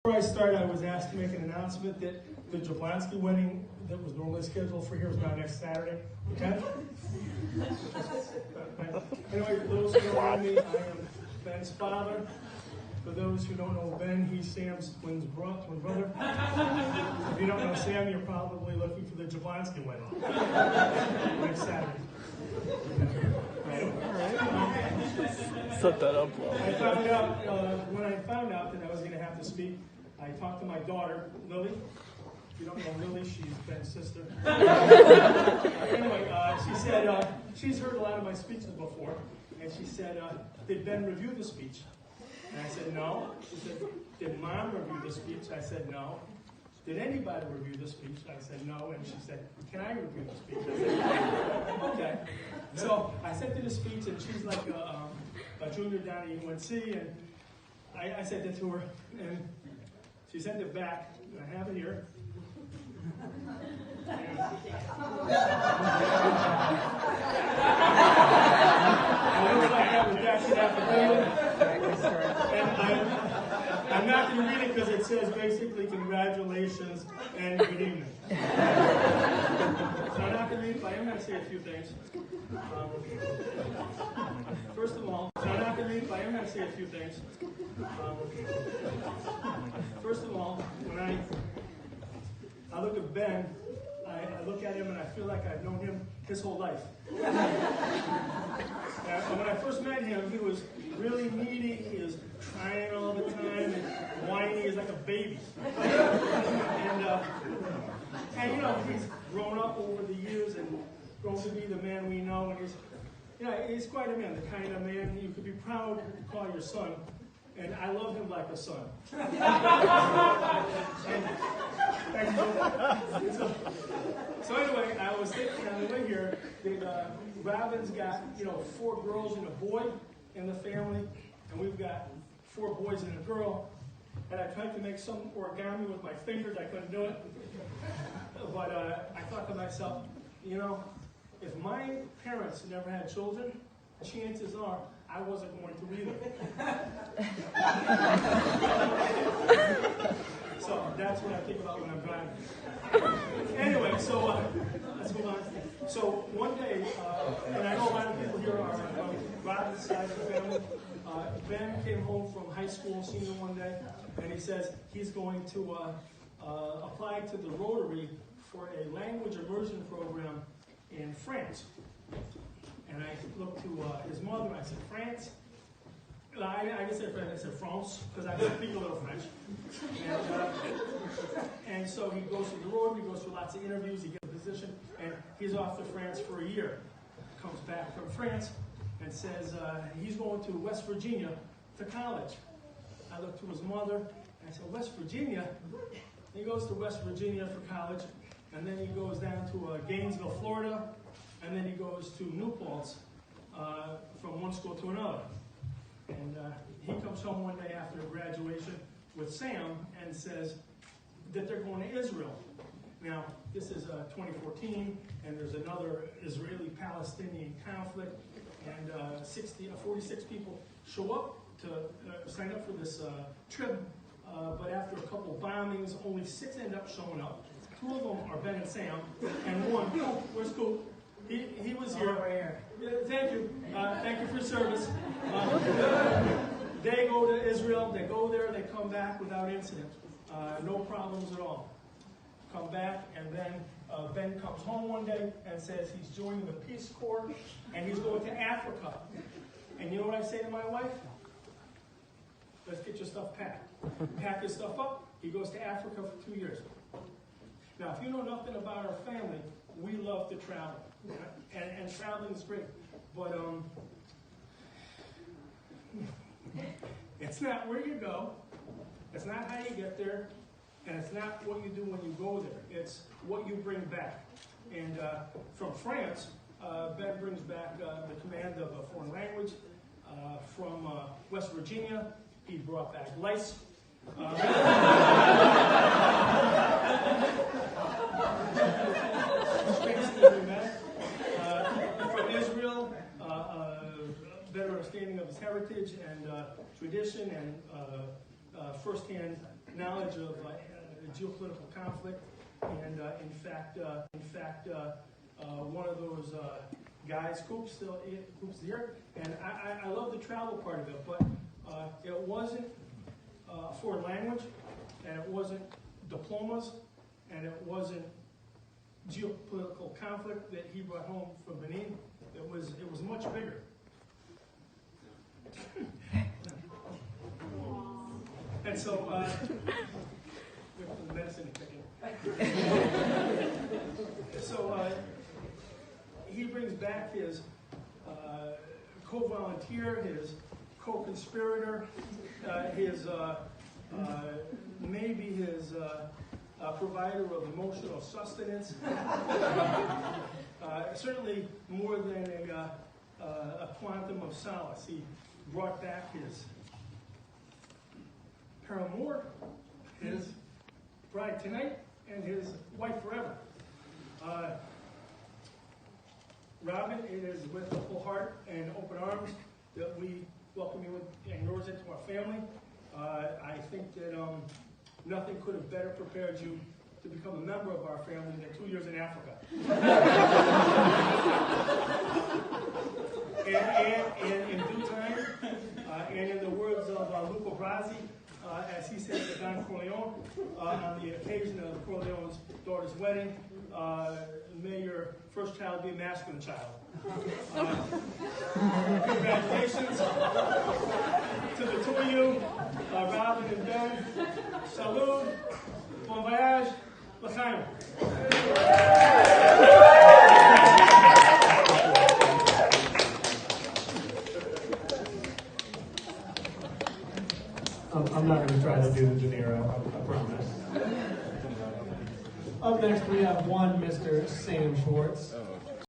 Before I start, I was asked to make an announcement that the Jablonski wedding that was normally scheduled for here is now next Saturday, the 10th. Anyway, for those who don't know me, I am Ben's father. For those who don't know Ben, he's Sam's twin brother. If you don't know Sam, you're probably looking for the Jablonski wedding next Saturday. Set that up well. I found out, when I found out that I was going to have to speak, I talked to my daughter, Lily. If you don't know Lily, she's Ben's sister. Anyway, she said she's heard a lot of my speeches before, and she said, did Ben review the speech? And I said, no. She said, did Mom review the speech? I said, no. Did anybody review the speech? I said, no. And she said, can I review the speech? I said, okay. So I sent her the speech, and she's like a junior down at UNC, and I sent it to her, and she sent it back. I have it here. It looks like that redacted affidavit. And I'm not going to read it because it says basically congratulations and good evening. So I'm not going to read it, but I am going to say a few things. First of all, when I look at Ben, I look at him and I feel like I've known him his whole life. And when I first met him, he was really needy. He was crying all the time and whining. He was like a baby. And you know, he's grown up over the years and grown to be the man we know. And he's quite a man, the kind of man you could be proud to call your son. And I love him like a son. So anyway, I was thinking on the way here that Robin's got 4 girls and a boy in the family, and we've got 4 boys and a girl. And I tried to make some origami with my fingers. I couldn't do it. But I thought to myself, if my parents never had children, chances are I wasn't going to either. So that's what I think about when I'm driving. Anyway, so let's move on. So one day, and I know a lot of people here are from Robin's side of the family. Ben came home from high school, senior one day, and he says he's going to apply to the Rotary for a language immersion program in France. And I looked to his mother, and I said, France? I didn't say France, I said France, because I speak a little French. And so he goes through the Rotary, he goes through lots of interviews, he gets a position, and he's off to France for a year. Comes back from France and says he's going to West Virginia to college. I looked to his mother, and I said, West Virginia? He goes to West Virginia for college, and then he goes down to Gainesville, Florida, and then he goes to New Paltz from one school to another. And he comes home one day after graduation with Sam and says that they're going to Israel. Now, this is 2014, and there's another Israeli-Palestinian conflict, and 46 people show up to sign up for this trip, but after a couple bombings, only 6 end up showing up. 2 of them are Ben and Sam, and one, where's Coop? He was here. Thank you. Thank you for your service. They go to Israel. They go there. They come back without incident. No problems at all. Come back, and then Ben comes home one day and says he's joining the Peace Corps, and he's going to Africa. And you know what I say to my wife? Let's get your stuff packed. Pack his stuff up. He goes to Africa for 2 years. Now, if you know nothing about our family, we love to travel. And traveling is great. But it's not where you go. It's not how you get there. And it's not what you do when you go there. It's what you bring back. And from France, Ben brings back the command of a foreign language. From West Virginia, he brought back lice. From Israel, better understanding of his heritage and tradition, and firsthand knowledge of geopolitical conflict, and in fact, one of those guys, Coops here, and I love the travel part of it, but it wasn't a foreign language, and it wasn't diplomas, and it wasn't geopolitical conflict that he brought home from Benin. It was much bigger. And so, wait for the medicine to kick in. So he brings back his co-volunteer, his co-conspirator, maybe his provider of emotional sustenance. Certainly more than a quantum of solace. He brought back his paramour, his bride tonight, and his wife forever. Robin, it is with a full heart and open arms that we welcome you and yours into our family. I think that nothing could have better prepared you to become a member of our family than 2 years in Africa. and in due time, and in the words of Luca Brasi, as he said to Don Corleone, on the occasion of Corleone's daughter's wedding, may your first child be a masculine child. Congratulations to the two of you, Robin and Ben. Salud, bon voyage, l'chaim. I'm not going to try to do the De Niro, I promise. Up next, we have one Mr. Sam Schwartz.